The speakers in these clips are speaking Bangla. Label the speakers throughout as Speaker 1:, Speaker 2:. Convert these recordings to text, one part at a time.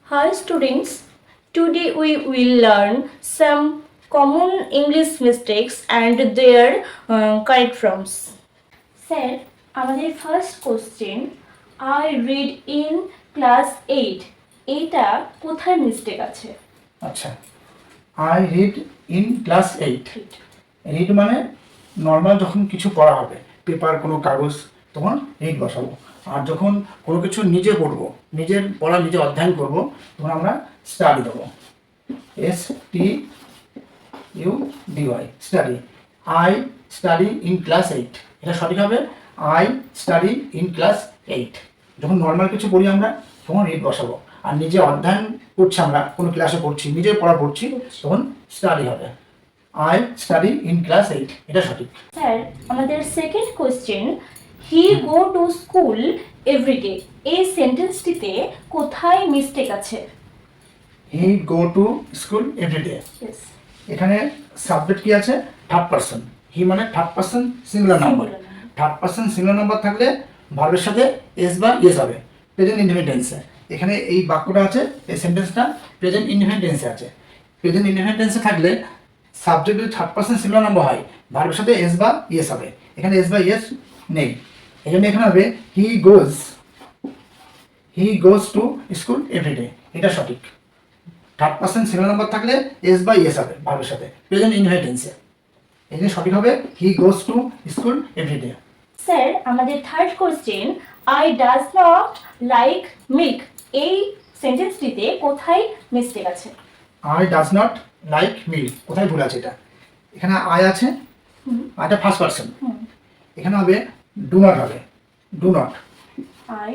Speaker 1: Hi students, today we will learn some common English mistakes and their correct forms. Sir, আমাদের first question I read in class 8 এটা কোথায় মিস্টেক আছে?
Speaker 2: আচ্ছা, I read in class 8। Read মানে নর্মাল যখন কিছু পড়া হবে, পেপার কোনো কাগজ, তখন রিড বসাবো। আর যখন কোনো কিছু নিজে পড়বো, নিজের পড়া নিজে অধ্যয়ন করব, তখন আমরা স্টাডি দেবো। STUDY, study. I study in class 8, এটা সঠিক হবে। I study in class 8। যখন নর্মাল কিছু পড়ি আমরা, তখন রিড বসাবো। আর নিজে অধ্যয়ন করছি, আমরা কোনো ক্লাসে পড়ছি, নিজের পড়া পড়ছি, তখন স্টাডি হবে। আই স্টাডি ইন ক্লাস 8, এটা সঠিক।
Speaker 1: স্যার, আমাদের second question he go to school everyday এই সেন্টেন্সটিতে কোথায় মিস্টেক আছে?
Speaker 2: He go to school everyday,
Speaker 1: Yes.
Speaker 2: এখানে সাবজেক্ট কি আছে? Third person. হি মানে third person singular number. Third person singular number থাকলে ভার্বের সাথে এস বা ইয়েস হবে প্রেজেন্ট ইনডিফিনিট টেন্সে। এখানে এই বাক্যটা আছে, এই সেন্টেন্সটা প্রেজেন্ট ইনডিফিনিট টেন্সে আছে। প্রেজেন্ট ইনডিফিনিট টেন্সে থাকলে সাবজেক্ট যদি থার্ড পারসন সিঙ্গুলার নাম্বার হয়, ভার্বের সাথে এস বা ইয়েস হবে। এখানে এস বা ইয়েস নেই, এই জন্য এখানে হবে he goes to school everyday, এটা সঠিক। থার্ড পারসন সিঙ্গুলার নাম্বার থাকলে এস বা ইয়েস হবে ভার্বের সাথে প্রেজেন্ট ইনডিফিনিট টেন্সে। এই জন্য সঠিক হবে he goes to school everyday.
Speaker 1: Sir, আমাদের third question I does not like milk এই সেন্টেন্সটিতে কোথায় মিস্টেক আছে?
Speaker 2: I does not like milk, কোথায় ভুল আছে? এটা এখানে আই আছে, আইটা ফার্স্ট পারসন, এখানে হবে ডু নট, হবে do not.
Speaker 1: I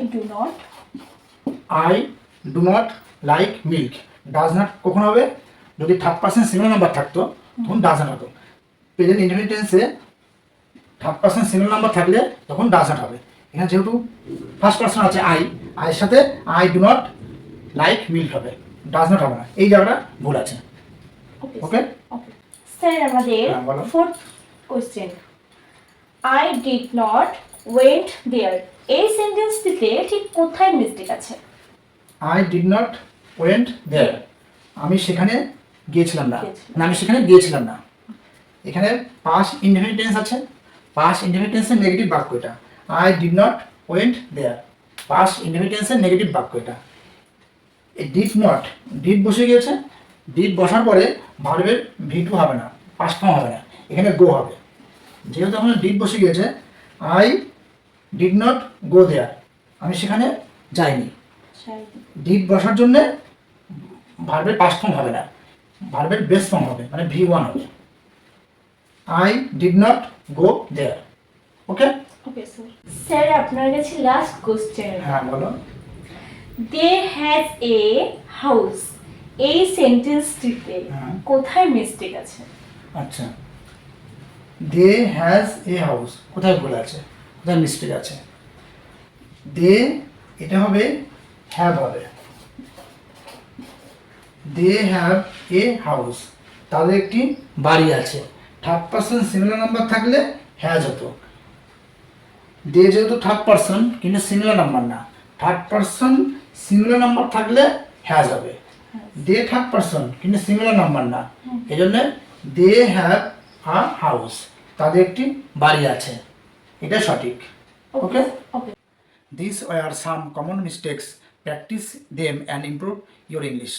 Speaker 1: do not
Speaker 2: like milk. Does not কখন হবে? যদি থার্ড পারসন সিঙ্গুলার নাম্বার থাকতো, তখন ডাজ নট হতো। প্রেজেন্ট ইনডিফিনিট টেন্সে থার্ড পারসন সিঙ্গুলার নাম্বার থাকলে তখন ডাজ নট হবে। এখানে যেহেতু ফার্স্ট পারসন আছে আইয়ের সাথে I do not like milk হবে, ডাজ নট হবে না। এই জায়গাটা ভুল আছে। ওকে
Speaker 1: স্যার, আমাদের
Speaker 2: হ্যাঁ, বলো।
Speaker 1: Fourth question I did not went there এই সেন্টেন্সটিতে ঠিক কোথায় মিস্টেক আছে?
Speaker 2: I did not went there, আমি সেখানে গিয়েছিলাম না,
Speaker 1: গিয়েছিলাম।
Speaker 2: না আমি সেখানে গিয়েছিলাম না। এখানে পাস্ট ইনডিফিনিট টেন্স আছে, পাস্ট ইনডিফিনিট টেন্সের নেগেটিভ বাক্য এটা। I did not went there, past indefinite টেন্সের নেগেটিভ বাক্য এটা। এই ডিড বসে গিয়েছে, ডিড বসার পরে ভার্বের V2 হবে না, পাস্ট ফর্ম হবে না, এখানে গো হবে। যেহেতু এখন ডিড বসে গিয়েছে, আই ডিড নট গো দেয়ার, আমি সেখানে যাইনি। ডিড বসার জন্য ভার্বের পাস্ট ফর্ম হবে না, ভার্বের বেস ফর্ম হবে, মানে V1 হবে। I did not go there. Okay
Speaker 1: okay sir. Sir, আপনার কাছে লাস্ট কোশ্চেন
Speaker 2: হ্যাঁ বলো।
Speaker 1: দে হ্যাজ এ হাউস এই সেন্টেন্সটিতে
Speaker 2: হ্যাঁ।
Speaker 1: কোথায় মিস্টেক আছে?
Speaker 2: আচ্ছা, দে হ্যাজ এ হাউস, কোথায় ভুল আছে, কোথায় মিস্টেক আছে? দে এটা হবে হ্যাভ হবে। দে হ্যাভ এ হাউস, তাদের একটি বাড়ি আছে। থার্ড পারসন সিঙ্গুলার নাম্বার থাকলে হ্যাজ হতো। দে যেহেতু থার্ড পারসন কিন্তু সিঙ্গুলার নাম্বার না, থার্ড পারসন সিঙ্গুলার নাম্বার থাকলে হ্যাজ হবে। দে থার্ড পারসন কিন্তু সিঙ্গুলার নাম্বার না, এই জন্য দে হ্যাভ আ হাউস, তাদের একটি বাড়ি আছে, এটা সঠিক। ওকে
Speaker 1: ওকে
Speaker 2: These were some common mistakes. Practice them and improve your English.